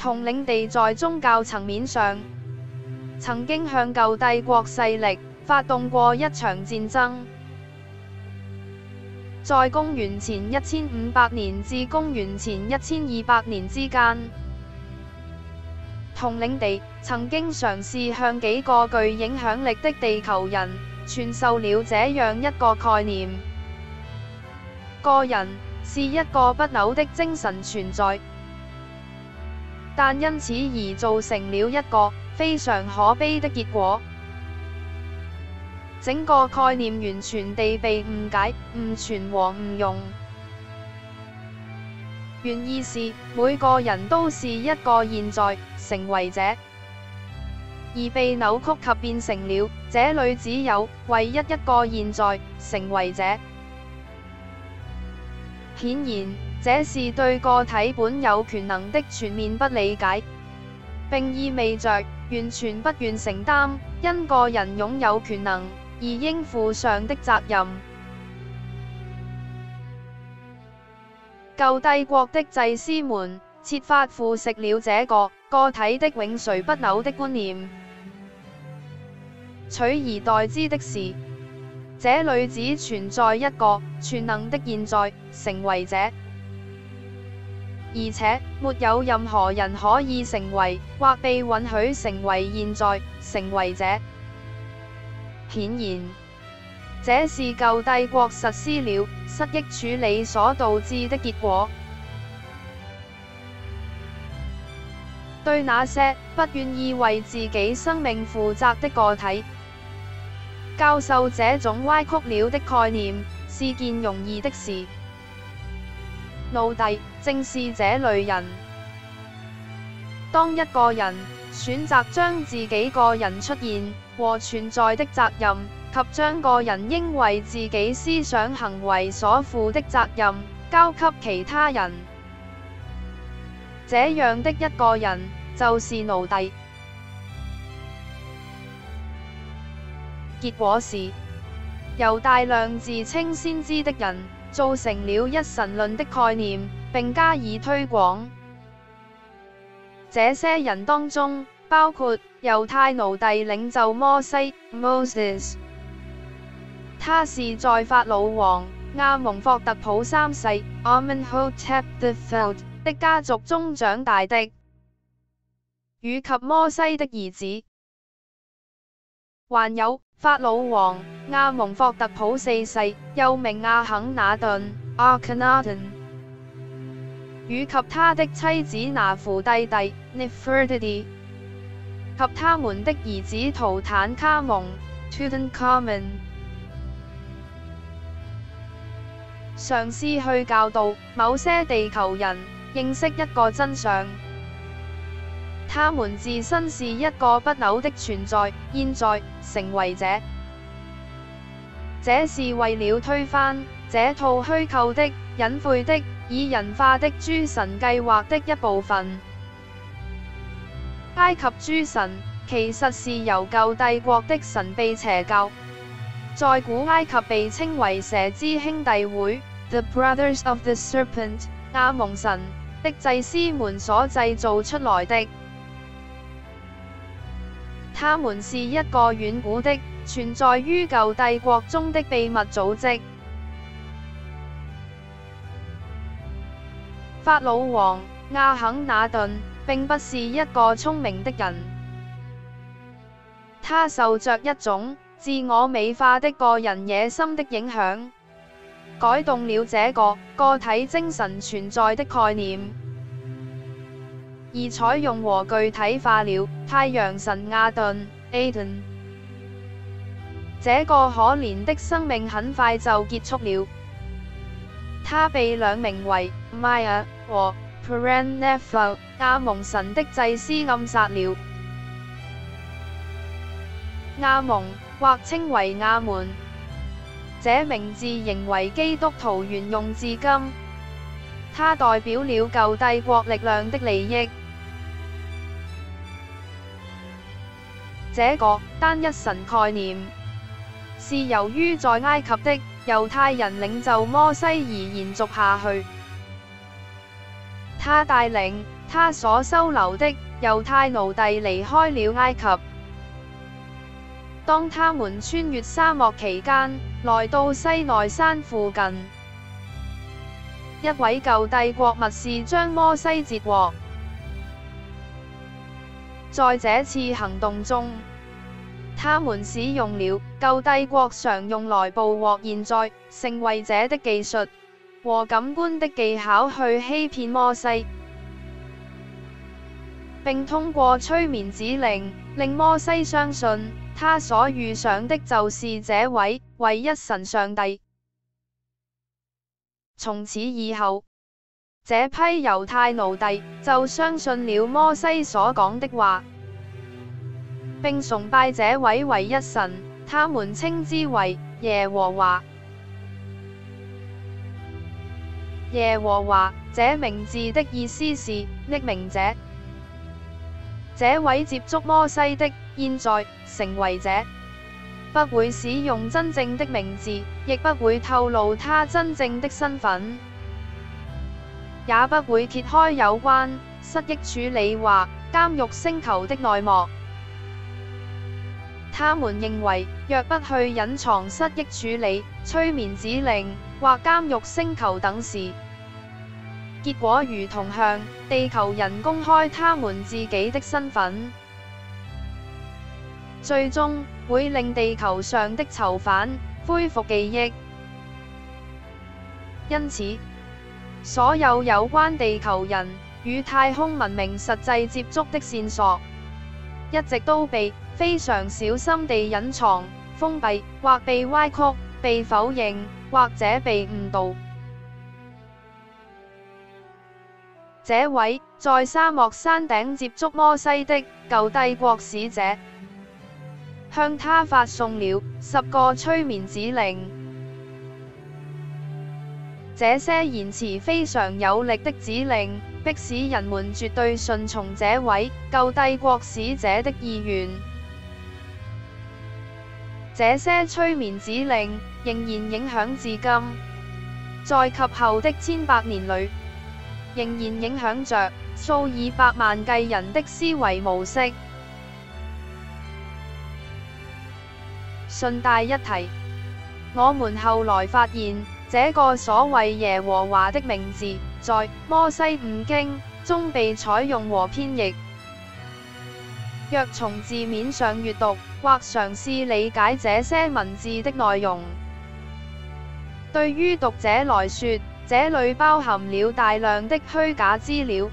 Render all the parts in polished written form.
同領地在宗教層面上，曾經向舊帝國勢力發動過一場戰爭。在公元前1500年至公元前1200年之間，同領地曾經嘗試向幾個具影響力的地球人傳授了這樣一個概念：個人是一個不朽的精神存在，但因此而造成了一個非常可悲的結果。整個概念完全地被誤解、誤傳和誤用。原意是每個人都是一個現在成為者，而被扭曲及變成了這裏只有唯一一個現在成為者。顯然，這是對個體本有權能的全面不理解，並意味着完全不願承擔因個人擁有權能而應負上的責任。舊帝國的祭司們設法腐蝕了這個體的永垂不朽的觀念，取而代之的是，這裏只存在一個全能的現在成為者，而且沒有任何人可以成為或被允許成為現在成為者。顯然，這是舊帝國實施了失憶處理所導致的結果。對那些不願意為自己生命負責的個體，教授這種歪曲了的概念是件容易的事。奴隸正是這類人。當一個人選擇將自己個人出現和存在的責任，及將個人應為自己思想行為所負的責任交給其他人，這樣的一個人就是奴隸。結果是，由大量自稱先知的人造成了一神論的概念，並加以推廣。這些人當中包括猶太奴隸領袖摩西 （Moses）， 他是在法老王亞蒙霍特普三世 （Amenhotep III） 的家族中長大的，以及摩西的兒子。還有法老王亞蒙霍特普四世，又名阿肯那頓 （Akhenaten）， 以及他的妻子拿芙蒂蒂 （Nefertiti） 及他們的兒子圖坦卡蒙 （Tutankhamun）。嘗試去教導某些地球人認識一個真相：他們自身是一個不朽的存在，現在成為者。這是為了推翻這套虛構的、隱晦的、以人化的諸神計劃的一部分。埃及諸神其實是由舊帝國的神秘邪教，在古埃及被稱為蛇之兄弟會 （The Brothers of the Serpent） 亞蒙神的祭司們所製造出來的。他們是一個遠古的存在於舊帝國中的秘密組織。法老王亞肯那頓並不是一個聰明的人，他受着一種自我美化的個人野心的影響，改動了這個體精神存在的概念，而採用和具體化了太陽神亞頓 （Aton）。這個可憐的生命很快就結束了，他被兩名為 Maya 和 Perennefer 亞蒙神的祭司暗殺了。亞蒙或稱為亞門，這名字仍為基督徒沿用至今，它代表了舊帝國力量的利益。這個單一神概念是由於在埃及的猶太人領袖摩西而延續下去。他帶領他所收留的猶太奴隸離開了埃及。當他們穿越沙漠期間，來到西奈山附近，一位舊帝國密使將摩西截獲。在這次行動中，他們使用了舊帝國常用來捕獲現在成為者的技術和感官的技巧去欺騙摩西，並通過催眠指令令摩西相信他所遇上的就是這位唯一神上帝。從此以後，這批猶太奴隸就相信了摩西所講的話，並崇拜這位唯一神，他們稱之為耶和華。耶和華這名字的意思是匿名者。這位接觸摩西的現在成為者，不會使用真正的名字，亦不會透露他真正的身份，也不會揭開有關失憶處理或監獄星球的內幕。他們認為，若不去隱藏失憶處理、催眠指令或監獄星球等事，結果如同向地球人公開他們自己的身份，最終會令地球上的囚犯恢復記憶。因此，所有有關地球人與太空文明實際接觸的線索，一直都被非常小心地隱藏、封閉，或被歪曲、被否認，或者被誤導。這位在沙漠山頂接觸摩西的舊帝國使者，向他發送了10個催眠指令。這些言辭非常有力的指令，迫使人們絕對順從這位舊帝國使者的意願。這些催眠指令仍然影響至今，在及後的千百年裏，仍然影響着數以百萬計人的思維模式。順帶一提，我們後來發現，這個所謂耶和華的名字，在摩西五經中被採用和編譯。若從字面上閱讀或嘗試理解這些文字的內容，對於讀者來說，這裏包含了大量的虛假資料。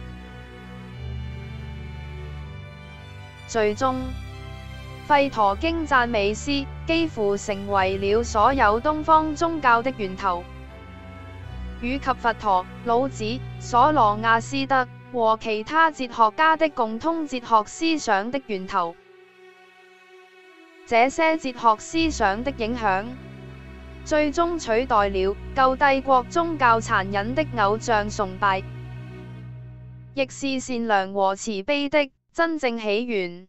最終，吠陀經讚美詩幾乎成為了所有東方宗教的源頭，與及佛陀、老子、所羅亞斯德和其他哲學家的共通哲學思想的源頭。這些哲學思想的影響，最終取代了舊帝國宗教殘忍的偶像崇拜，亦是善良和慈悲的真正起源。